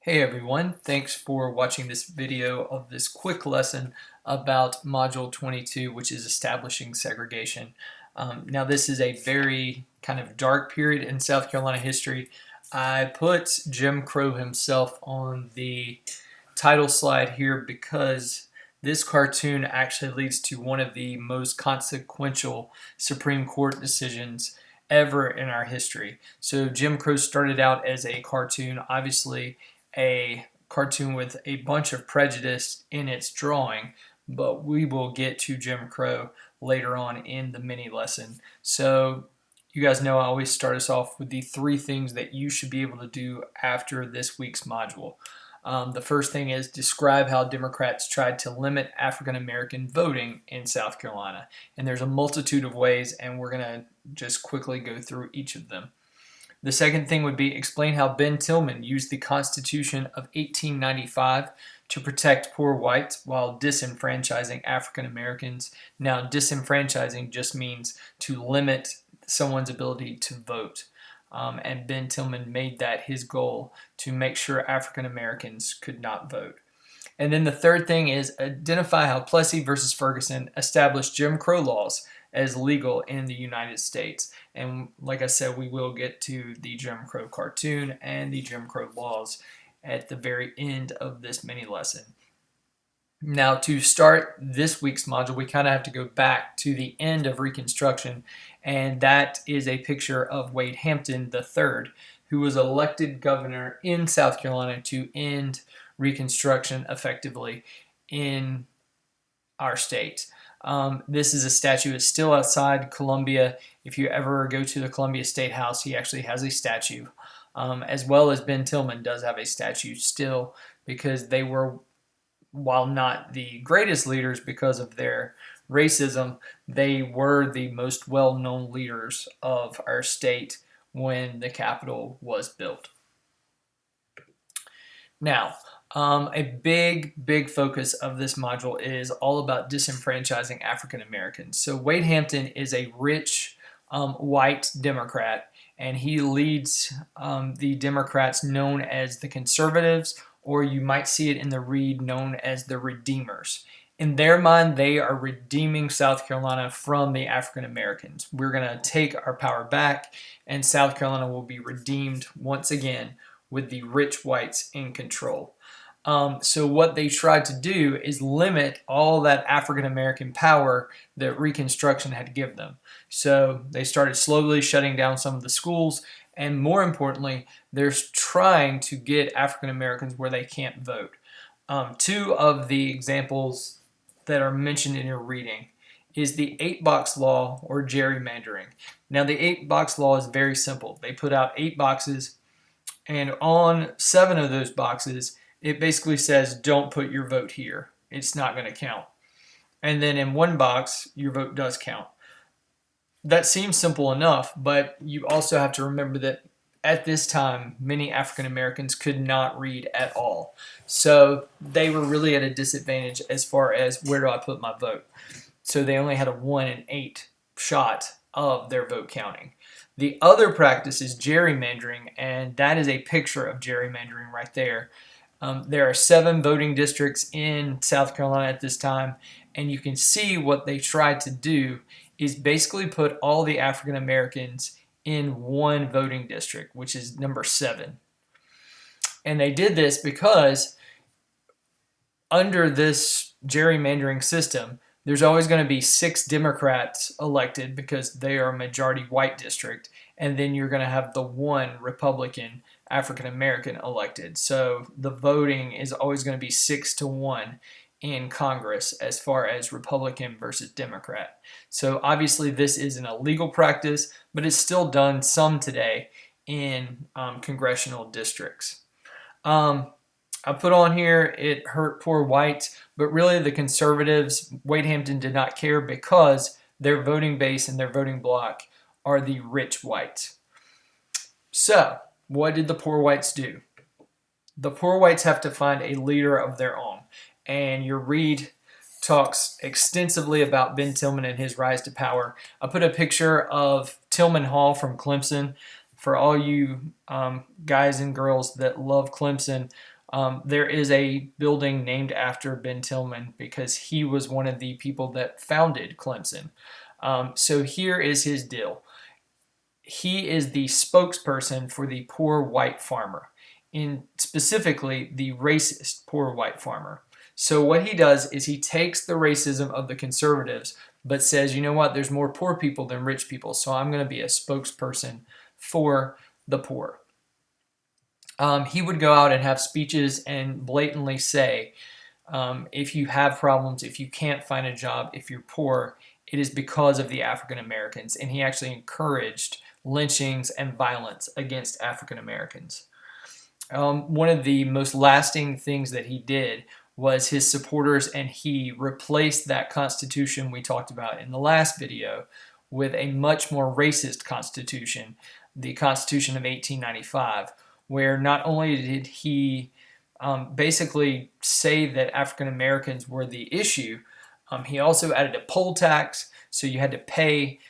Hey everyone, thanks for watching this video of this quick lesson about Module 22, which is establishing segregation. Now this is a very kind of dark period in South Carolina history. I put Jim Crow himself on the title slide here because this cartoon actually leads to one of the most consequential Supreme Court decisions ever in our history. So Jim Crow started out as a cartoon, obviously a cartoon with a bunch of prejudice in its drawing, but we will get to Jim Crow later on in the mini lesson. So you guys know I always start us off with the three things that you should be able to do after this week's module. The first thing is describe how Democrats tried to limit African American voting in South Carolina. And there's a multitude of ways, and we're going to just quickly go through each of them. The second thing would be explain how Ben Tillman used the Constitution of 1895 to protect poor whites while disenfranchising African Americans. Now, disenfranchising just means to limit someone's ability to vote. And Ben Tillman made that his goal to make sure African Americans could not vote. And then the third thing is identify how Plessy versus Ferguson established Jim Crow laws as legal in the United States. And like I said, we will get to the Jim Crow cartoon and the Jim Crow laws at the very end of this mini lesson. Now, to start this week's module, we kind of have to go back to the end of Reconstruction, and that is a picture of Wade Hampton III, who was elected governor in South Carolina to end Reconstruction effectively in our state. This is a statue. It's still outside Columbia. If you ever go to the Columbia State House, he actually has a statue, as well as Ben Tillman does have a statue still, because they were, while not the greatest leaders because of their racism, they were the most well-known leaders of our state when the Capitol was built. Now, a big focus of this module is all about disenfranchising African Americans. So Wade Hampton is a rich white Democrat, and he leads the Democrats known as the Conservatives, or you might see it in the read known as the Redeemers. In their mind, they are redeeming South Carolina from the African Americans. We're going to take our power back, and South Carolina will be redeemed once again with the rich whites in control. So what they tried to do is limit all that African American power that Reconstruction had given them. So they started slowly shutting down some of the schools, and more importantly, they're trying to get African Americans where they can't vote. Two of the examples that are mentioned in your reading is the 8-box law or gerrymandering. Now the 8-box law is very simple. They put out 8 boxes, and on 7 of those boxes, it basically says, don't put your vote here. It's not going to count. And then in 1 box, your vote does count. That seems simple enough, but you also have to remember that at this time, many African Americans could not read at all. So they were really at a disadvantage as far as where do I put my vote. So they only had a 1 in 8 shot of their vote counting. The other practice is gerrymandering, and that is a picture of gerrymandering right there. There are 7 voting districts in South Carolina at this time, and you can see what they tried to do is basically put all the African Americans in 1 voting district, which is number 7. And they did this because under this gerrymandering system, there's always going to be 6 Democrats elected because they are a majority white district, and then you're going to have the 1 Republican African American elected. So the voting is always going to be 6-1 in Congress as far as Republican versus Democrat. So obviously this is an illegal practice, but it's still done some today in congressional districts. I put on here, it hurt poor whites, but really the conservatives, Wade Hampton did not care because their voting base and their voting bloc are the rich whites. So, what did the poor whites do? The poor whites have to find a leader of their own. And your read talks extensively about Ben Tillman and his rise to power. I put a picture of Tillman Hall from Clemson. for all you guys and girls that love Clemson, there is a building named after Ben Tillman because he was one of the people that founded Clemson. So here is his deal. He is the spokesperson for the poor white farmer, in specifically the racist poor white farmer. So what he does is he takes the racism of the conservatives, but says, you know what, there's more poor people than rich people, so I'm going to be a spokesperson for the poor. He would go out and have speeches and blatantly say, if you have problems, if you can't find a job, if you're poor, it is because of the African Americans. And he actually encouraged lynchings and violence against African Americans. One of the most lasting things that he did was his supporters and he replaced that constitution we talked about in the last video with a much more racist constitution, the Constitution of 1895, where not only did he basically say that African Americans were the issue, he also added a poll tax, so you had to pay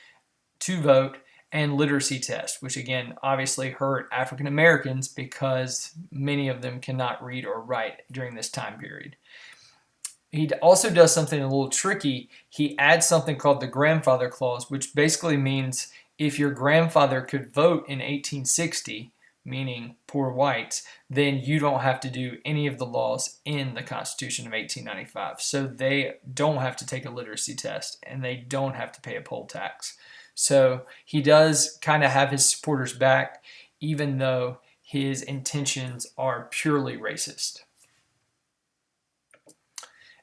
to vote, and literacy test, which again obviously hurt African Americans because many of them cannot read or write during this time period. He also does something a little tricky. He adds something called the grandfather clause, which basically means if your grandfather could vote in 1860, meaning poor whites, then you don't have to do any of the laws in the Constitution of 1895. So they don't have to take a literacy test and they don't have to pay a poll tax. So he does kind of have his supporters back, even though his intentions are purely racist.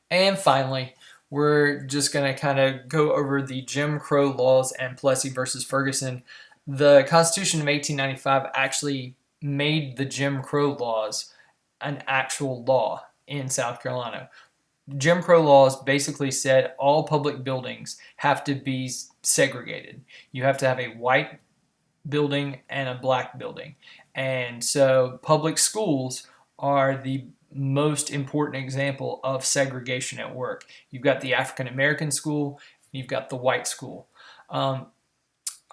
And finally, we're just going to kind of go over the Jim Crow laws and Plessy versus Ferguson. The Constitution of 1895 actually made the Jim Crow laws an actual law in South Carolina. Jim Crow laws basically said all public buildings have to be segregated. You have to have a white building and a black building. And so public schools are the most important example of segregation at work. You've got the African American school, you've got the white school.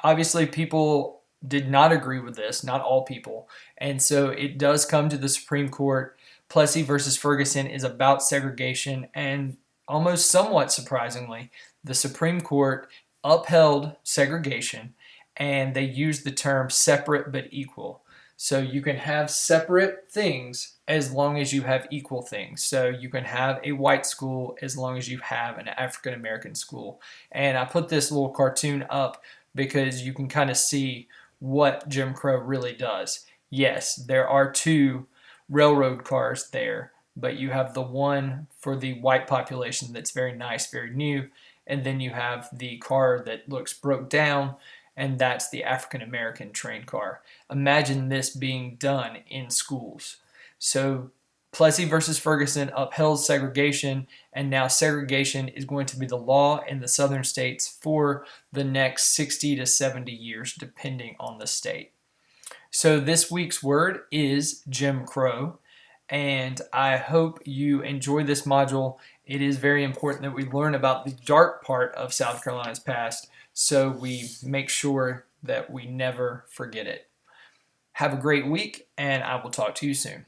Obviously, people did not agree with this, not all people, and so it does come to the Supreme Court. Plessy versus Ferguson is about segregation, and almost somewhat surprisingly, the Supreme Court upheld segregation, and they used the term separate but equal. So you can have separate things as long as you have equal things. So you can have a white school as long as you have an African American school. And I put this little cartoon up because you can kind of see what Jim Crow really does. Yes, there are two railroad cars there, but you have the one for the white population that's very nice, very new, and then you have the car that looks broke down, and that's the African American train car. Imagine this being done in schools. So Plessy versus Ferguson upheld segregation, and now segregation is going to be the law in the southern states for the next 60 to 70 years, depending on the state. So this week's word is Jim Crow, and I hope you enjoy this module. It is very important that we learn about the dark part of South Carolina's past so we make sure that we never forget it. Have a great week, and I will talk to you soon.